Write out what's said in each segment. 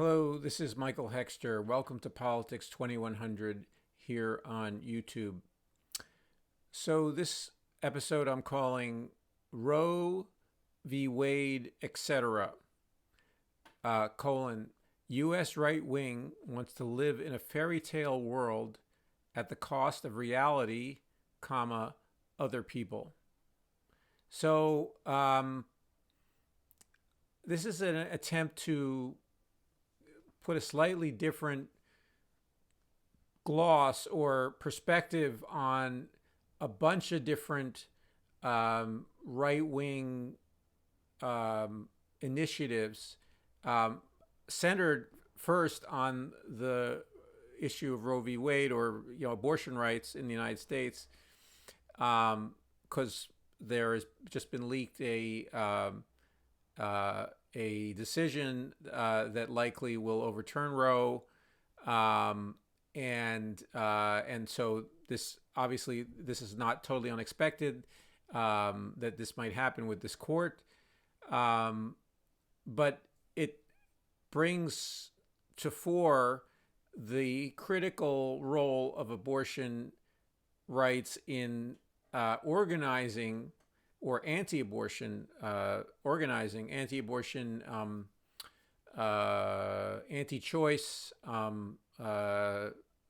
Hello, this is Michael Hexter. Welcome to Politics 2100 here on YouTube. So, this episode I'm calling Roe v. Wade, etc. Colon, U.S. right wing wants to live in a fairy tale world at the cost of reality, comma, other people. So, this is an attempt to put a slightly different gloss or perspective on a bunch of different right-wing initiatives, centered first on the issue of Roe v. Wade, or abortion rights in the United States, because there has just been leaked a decision that likely will overturn Roe, and so this is not totally unexpected that this might happen with this court, but it brings to fore the critical role of abortion rights in organizing or anti-abortion organizing, anti-abortion, anti-choice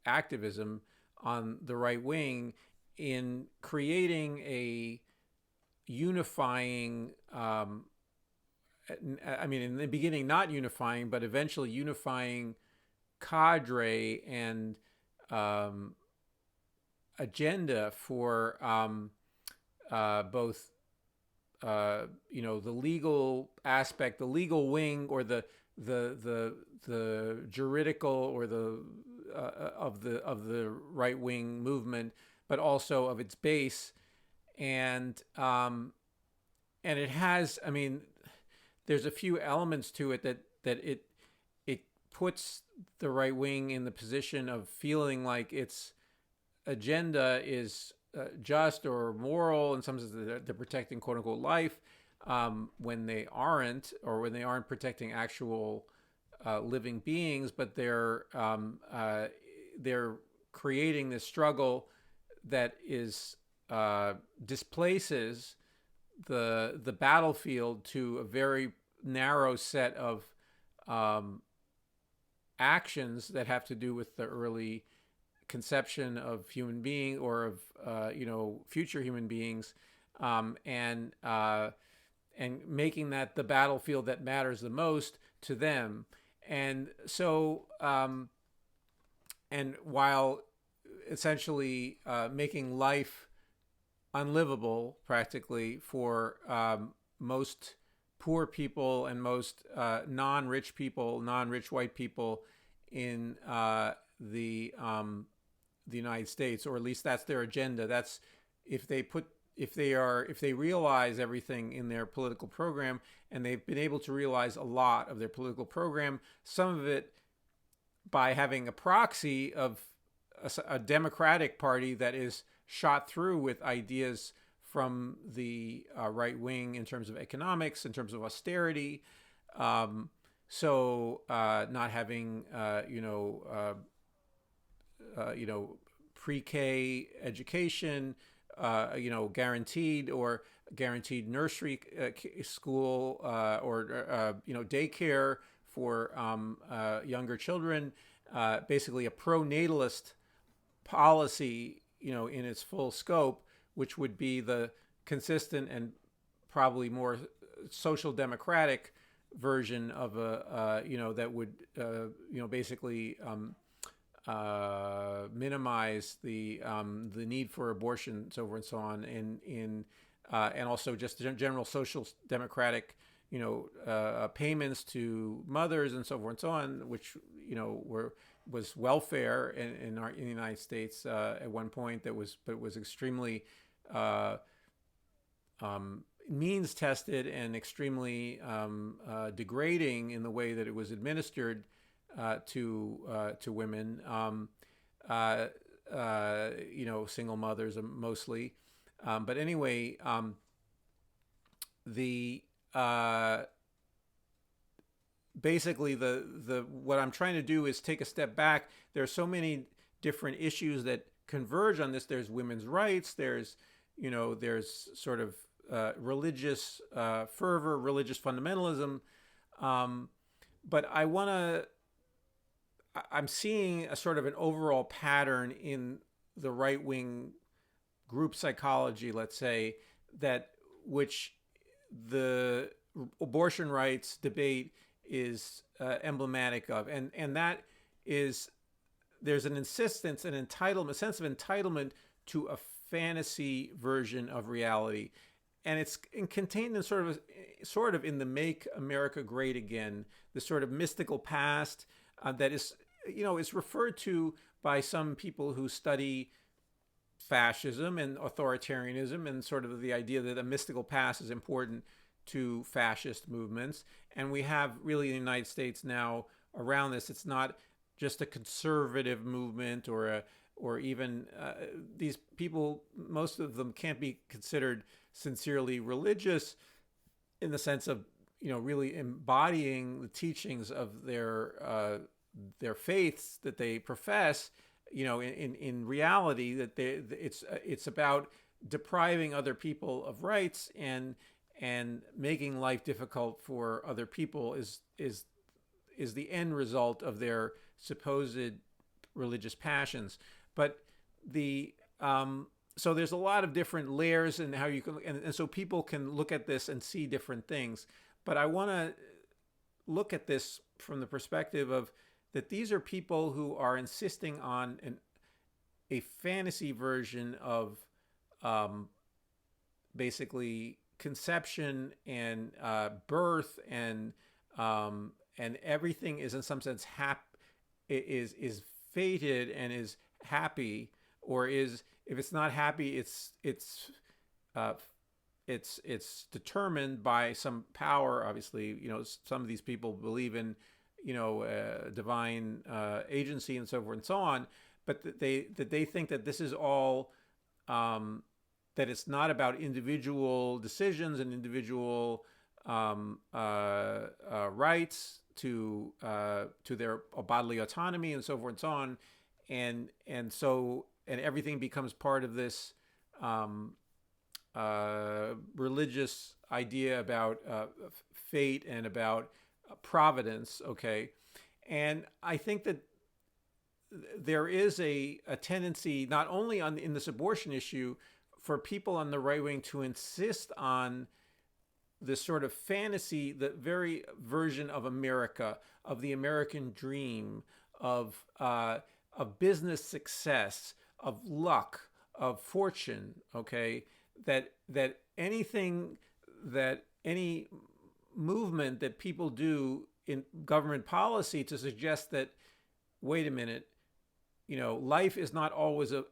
activism on the right wing, in creating a unifying, in the beginning not unifying, but eventually unifying cadre and agenda for both the legal aspect, the legal wing, or the juridical, or the of the right wing movement, but also of its base, and it has. There's a few elements to it that it puts the right wing in the position of feeling like its agenda is just or moral. In some sense, they're protecting "quote unquote" life, when they aren't, or when they aren't protecting actual living beings, but they're creating this struggle that is displaces the battlefield to a very narrow set of actions that have to do with the early conception of human being, or of future human beings, and making that the battlefield that matters the most to them. And so and while essentially making life unlivable practically for most poor people and most non-rich people, non-rich white people in the United States, or at least that's their agenda. That's if they realize everything in their political program, and they've been able to realize a lot of their political program, some of it by having a proxy of a Democratic Party that is shot through with ideas from the right wing in terms of economics, in terms of austerity. So not having pre-K education, guaranteed, or guaranteed nursery school, or daycare for younger children. Basically, a pro-natalist policy, in its full scope, which would be the consistent and probably more social democratic version of a that would basically minimize the need for abortion, so forth and so on, and also just general social democratic payments to mothers and so forth and so on, which was welfare in the United States at one point, but was extremely means tested and extremely degrading in the way that it was administered to women, single mothers mostly. But anyway, the basically the what I'm trying to do is take a step back. There are so many different issues that converge on this. There's women's rights. There's sort of religious fervor, religious fundamentalism. Um, but I'm seeing a sort of an overall pattern in the right wing group psychology, let's say, that which the abortion rights debate is emblematic of, and that is there's an insistence, an entitlement, a sense of entitlement to a fantasy version of reality, and it's contained in sort of in the "Make America Great Again," the sort of mystical past that is referred to by some people who study fascism and authoritarianism, and sort of the idea that a mystical past is important to fascist movements. And we have really in the United States now around this. It's not just a conservative movement or even these people. Most of them can't be considered sincerely religious in the sense of really embodying the teachings of their faiths that they profess. In reality, that it's about depriving other people of rights and making life difficult for other people is the end result of their supposed religious passions. But the so there's a lot of different layers in how you can, and so people can look at this and see different things. But I want to look at this from the perspective of that these are people who are insisting on a fantasy version of basically conception and birth, and everything is in some sense is fated and is happy, or is, if it's not happy, it's determined by some power. Obviously, some of these people believe in divine agency and so forth and so on, but that they think that this is all that it's not about individual decisions and individual rights to their bodily autonomy and so forth and so on, and everything becomes part of this religious idea about fate and about providence. Okay, and I think that there is a tendency, not only in this abortion issue, for people on the right wing to insist on this sort of fantasy, the very version of America, of the American dream, of business success, of luck, of fortune. Okay, that anything, that any movement that people do in government policy to suggest that, wait a minute, life is not always a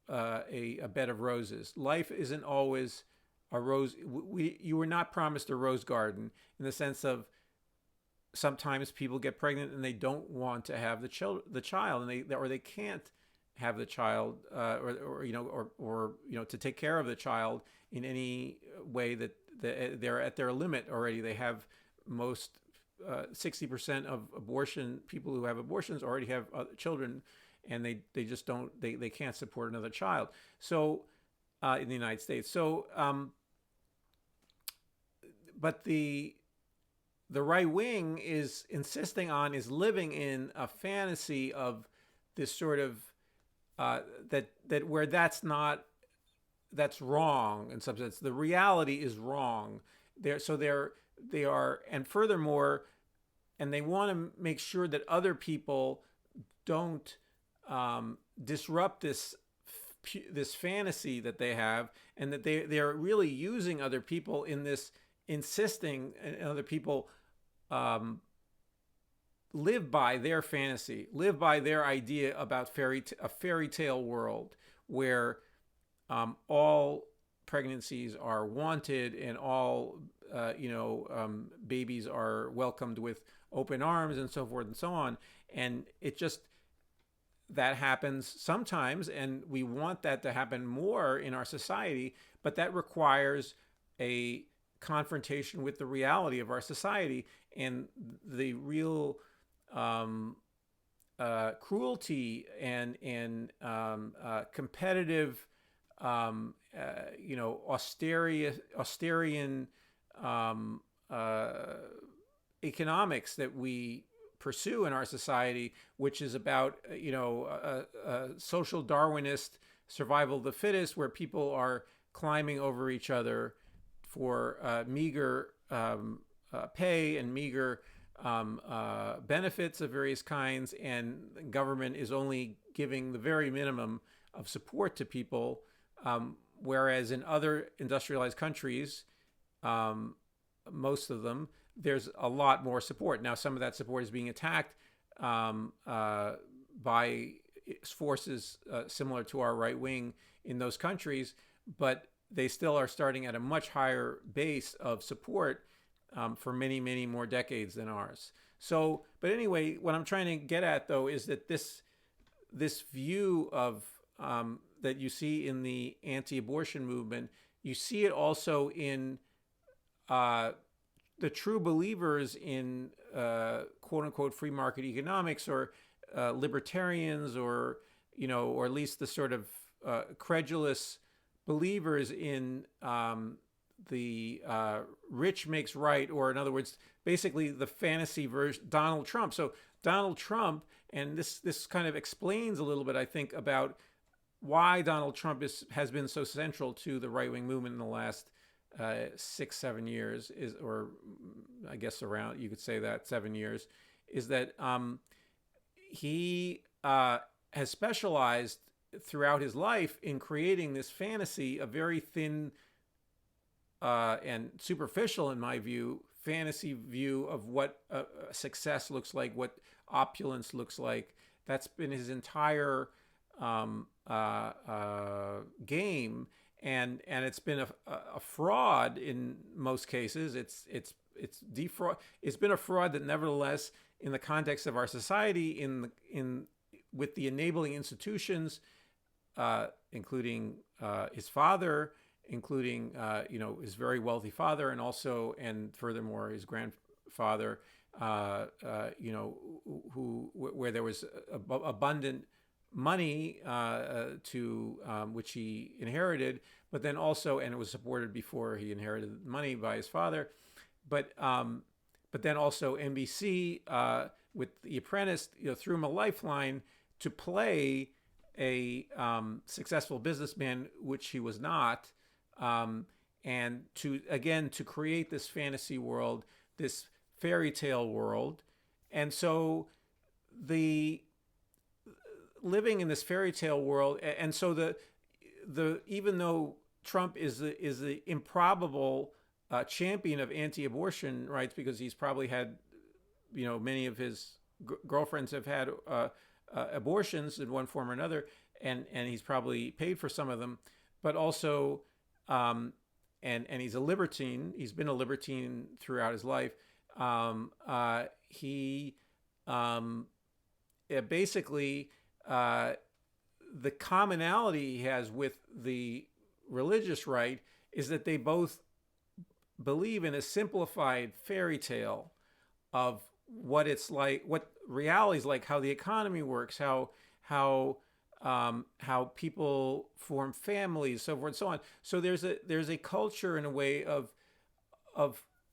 bed of roses. Life isn't always a rose. You were not promised a rose garden, in the sense of sometimes people get pregnant and they don't want to have the child, and they can't have the child, or to take care of the child in any way that they're at their limit already. They have 60% of people who have abortions already have children, and they just don't, they can't support another child. So in the United States. So but the right wing is living in a fantasy of this sort of that where that's wrong in some sense. The reality is wrong. They are, and furthermore, and they want to make sure that other people don't disrupt this fantasy that they have, and that they are really using other people in this, insisting, and other people live by their fantasy, live by their idea about a fairy tale world where all pregnancies are wanted, and all babies are welcomed with open arms and so forth and so on. And it just, that happens sometimes, and we want that to happen more in our society, but that requires a confrontation with the reality of our society. and the real um, cruelty and competitive, austerian um, uh, economics that we pursue in our society, which is about social Darwinist survival of the fittest, where people are climbing over each other for meager pay and meager benefits of various kinds, and government is only giving the very minimum of support to people. Whereas in other industrialized countries, um, most of them, there's a lot more support. Now, some of that support is being attacked by forces similar to our right wing in those countries, but they still are starting at a much higher base of support for many, many more decades than ours. So, but anyway, what I'm trying to get at though is that this view of that you see in the anti-abortion movement, you see it also in the true believers in quote unquote free market economics, or libertarians, or or at least the sort of credulous believers in the rich makes right, or in other words, basically the fantasy version Donald Trump. So Donald Trump, and this kind of explains a little bit, I think, about why Donald Trump has been so central to the right wing movement in the last 6-7 years, or I guess around, you could say that 7 years, is that he has specialized throughout his life in creating this fantasy, a very thin and superficial, in my view, fantasy view of what success looks like, what opulence looks like. That's been his entire game, and it's been a fraud in most cases. It's defraud. It's been a fraud that, nevertheless, in the context of our society, in with the enabling institutions, including his father, including his very wealthy father, and furthermore his grandfather, where there was abundant money to which he inherited, but then also, and it was supported before he inherited money by his father, but then also NBC with The Apprentice threw him a lifeline to play a successful businessman, which he was not, and to create this fantasy world, this fairy tale world. And so the living in this fairy tale world, and so the even though Trump is the improbable champion of anti-abortion rights, because he's probably had, many of his girlfriends have had abortions in one form or another, and he's probably paid for some of them, but also and he's a libertine. He's been a libertine throughout his life. He basically the commonality he has with the religious right is that they both believe in a simplified fairy tale of what it's like, what reality is like, how the economy works, how people form families, so forth and so on. So there's a culture, in a way, of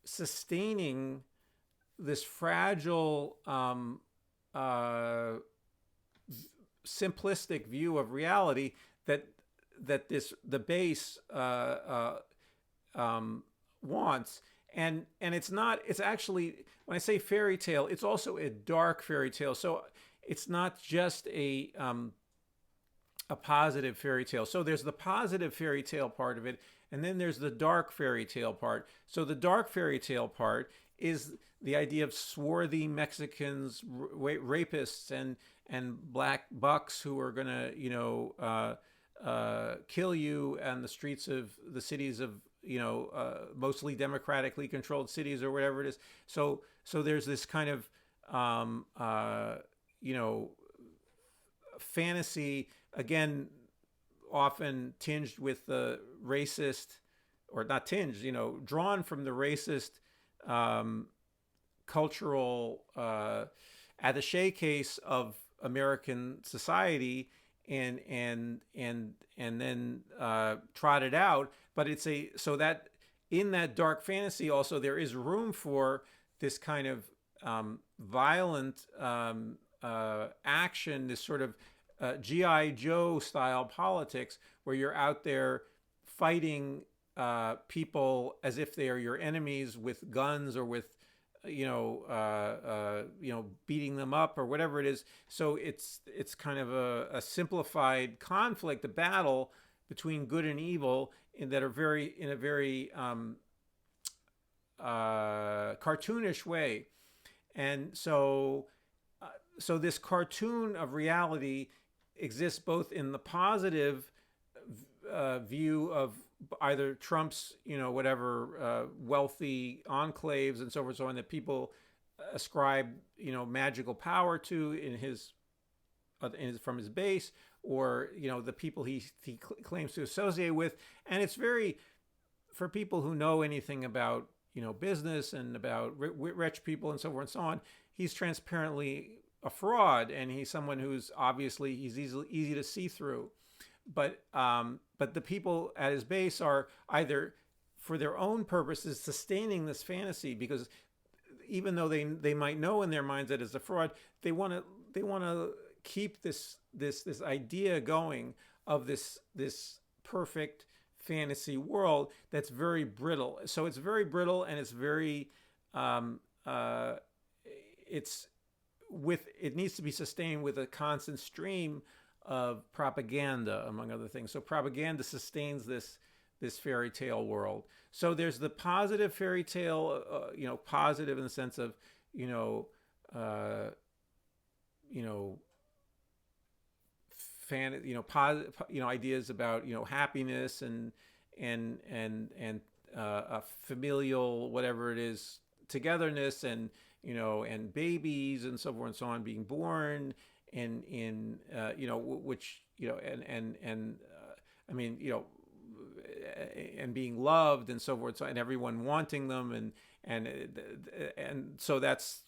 sustaining this fragile, simplistic view of reality that the base wants. And it's actually, when I say fairy tale, it's also a dark fairy tale. So it's not just a positive fairy tale. So there's the positive fairy tale part of it, and then there's the dark fairy tale part. So the dark fairy tale part is the idea of swarthy Mexicans, rapists, and black bucks who are gonna kill you on the streets of the cities of mostly democratically controlled cities, or whatever it is. So there's this kind of fantasy, again, often tinged with the racist, or not tinged, drawn from the racist cultural attaché case of American society, and then trot it out. But it's a so that in that dark fantasy also there is room for this kind of violent action, this sort of GI Joe style politics, where you're out there fighting people as if they are your enemies with guns or with beating them up or whatever it is. So it's kind of a simplified conflict, a battle between good and evil, that are very in a very cartoonish way. And so this cartoon of reality exists both in the positive view of either Trump's, whatever wealthy enclaves and so forth, so on, that people ascribe, magical power to from his base, or the people he claims to associate with. And it's very, for people who know anything about business and about rich people and so forth and so on, he's transparently a fraud, and he's someone who's obviously he's easy to see through. But the people at his base are either, for their own purposes, sustaining this fantasy, because even though they might know in their minds that it's a fraud, they want to keep this idea going of this perfect fantasy world that's very brittle. So it's very brittle, and it's very it needs to be sustained with a constant stream of propaganda, among other things. So propaganda sustains this fairy tale world. So there's the positive fairy tale, positive in the sense of, ideas about happiness and familial, whatever it is, togetherness, and and babies and so forth and so on being born, and which and being loved and so forth, and everyone wanting them, and so that's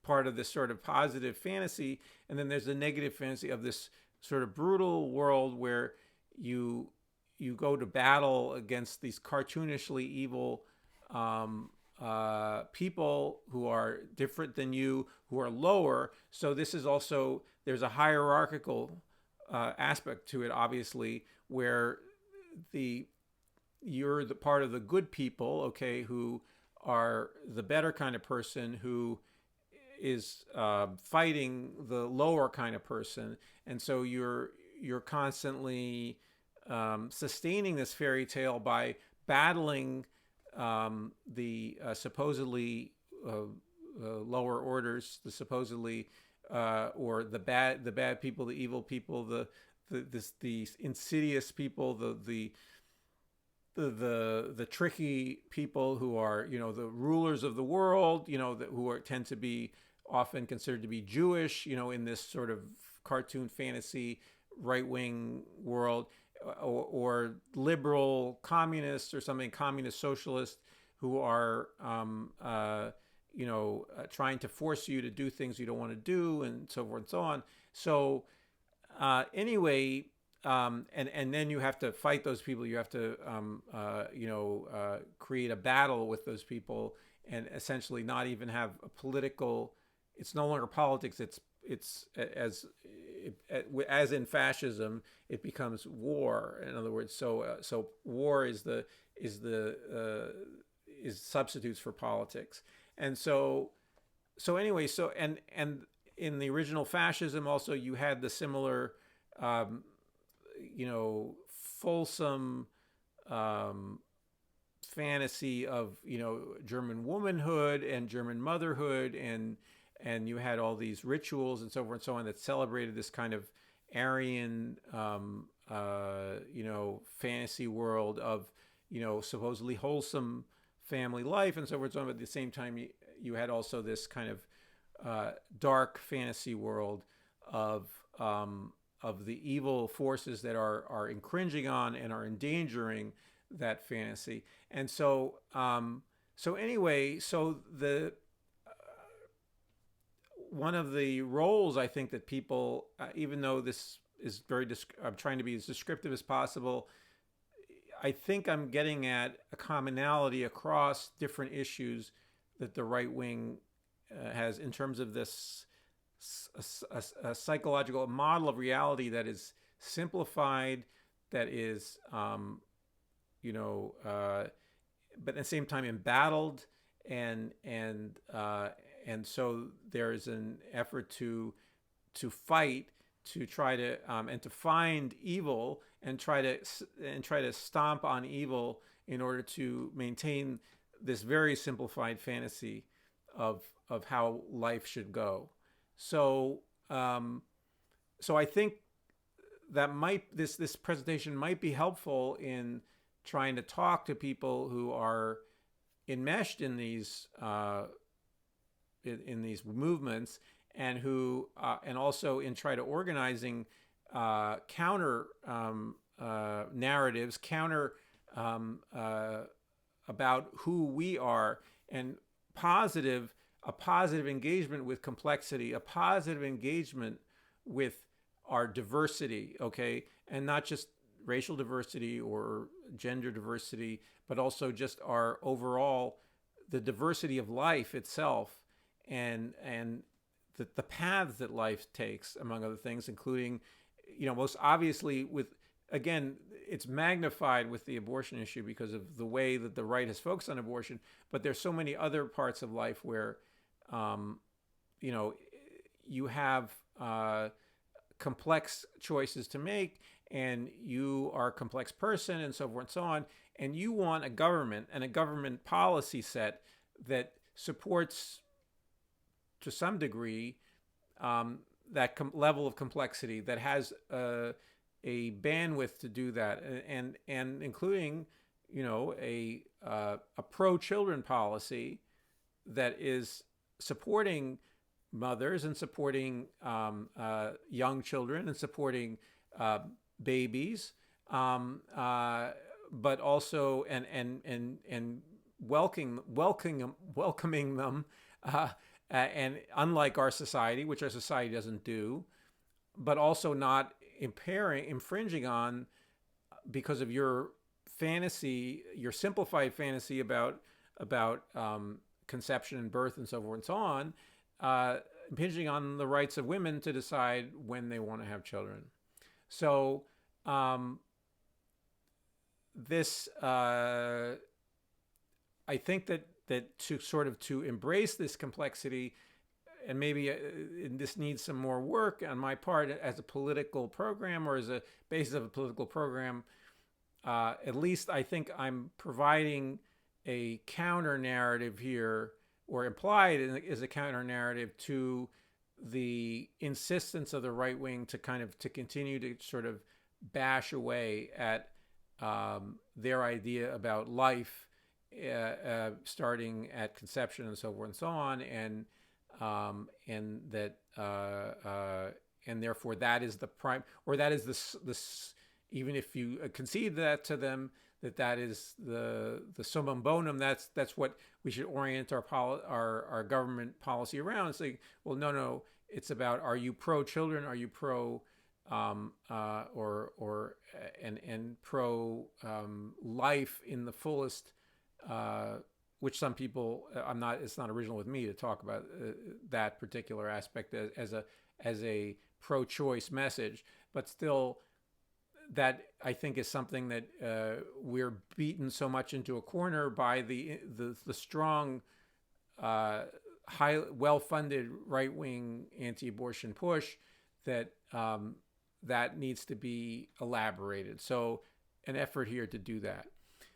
part of this sort of positive fantasy. And then there's the negative fantasy of this sort of brutal world where you go to battle against these cartoonishly evil people who are different than you, who are lower. So this is also, there's a hierarchical aspect to it, obviously, where you're the part of the good people, okay, who are the better kind of person, who is fighting the lower kind of person. And so you're constantly sustaining this fairy tale by battling the supposedly lower orders, the supposedly or the bad people, the evil people, the insidious people, the tricky people who are the rulers of the world, who tend to be often considered to be Jewish, in this sort of cartoon fantasy right-wing world, or liberal communists or something, communist socialists, who are trying to force you to do things you don't want to do, and so forth and so on. So anyway, and then you have to fight those people. You have to create a battle with those people, and essentially not even have a political. It's no longer politics. It's as in fascism, it becomes war. In other words, so war is substitutes for politics. And so anyway, and in the original fascism also, you had the similar fulsome fantasy of German womanhood and German motherhood, and you had all these rituals and so forth and so on that celebrated this kind of Aryan fantasy world of supposedly wholesome family life and so forth and so on. But at the same time, you had also this kind of dark fantasy world of the evil forces that are encroaching on and are endangering that fantasy. And so anyway, so one of the roles I think that people, even though this is I'm trying to be as descriptive as possible, I think I'm getting at a commonality across different issues that the right wing has in terms of this a psychological model of reality that is simplified, that is, but at the same time embattled, and and so there's an effort to fight, to try to and to find evil, and try to stomp on evil in order to maintain this very simplified fantasy of how life should go. So so I think that this presentation might be helpful in trying to talk to people who are enmeshed in these in these movements, and who and also in try to organizing counter narratives, counter about who we are, and a positive engagement with complexity, a positive engagement with our diversity, okay, and not just racial diversity or gender diversity, but also just our overall the diversity of life itself, and the paths that life takes, among other things, including, most obviously with, again, it's magnified with the abortion issue because of the way that the right has focused on abortion. But there's so many other parts of life where, you have complex choices to make, and you are a complex person, and so forth and so on. And you want a government and a government policy set that supports, to some degree, that level of complexity, that has a bandwidth to do that, and including, a pro-children policy that is supporting mothers, and supporting young children, and supporting babies, but also and welcoming them, and unlike our society, which our society doesn't do, but also not infringing on, because of your fantasy, your simplified fantasy about conception and birth and so forth and so on, impinging on the rights of women to decide when they want to have children. So this, I think that to embrace this complexity, and maybe this needs some more work on my part as a political program, or as a basis of a political program. At least I think I'm providing a counter narrative here, or implied as a counter narrative to the insistence of the right wing to continue to sort of bash away at their idea about life, starting at conception and so forth and so on, and that and therefore that is the prime, or that is this, even if you concede that to them, that is the summum bonum. That's what we should orient our government policy around. It's like, well, no, it's about, are you pro children? Are you pro or pro life in the fullest, which some people, it's not original with me to talk about that particular aspect as a pro-choice message, but still, that I think is something that we're beaten so much into a corner by the strong, well-funded right-wing anti-abortion push, that that needs to be elaborated. So an effort here to do that.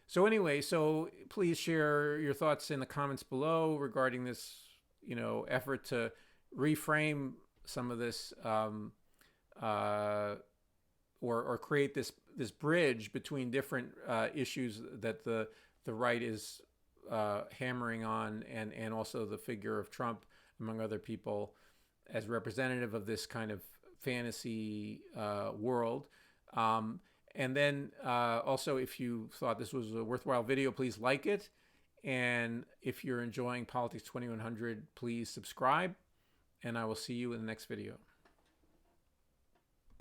So anyway, so please share your thoughts in the comments below regarding this, effort to reframe some of this, or create this bridge between different issues that the right is hammering on, and also the figure of Trump, among other people, as representative of this kind of fantasy world. And then also, if you thought this was a worthwhile video, please like it. And if you're enjoying Politics 2100, please subscribe. and I will see you in the next video.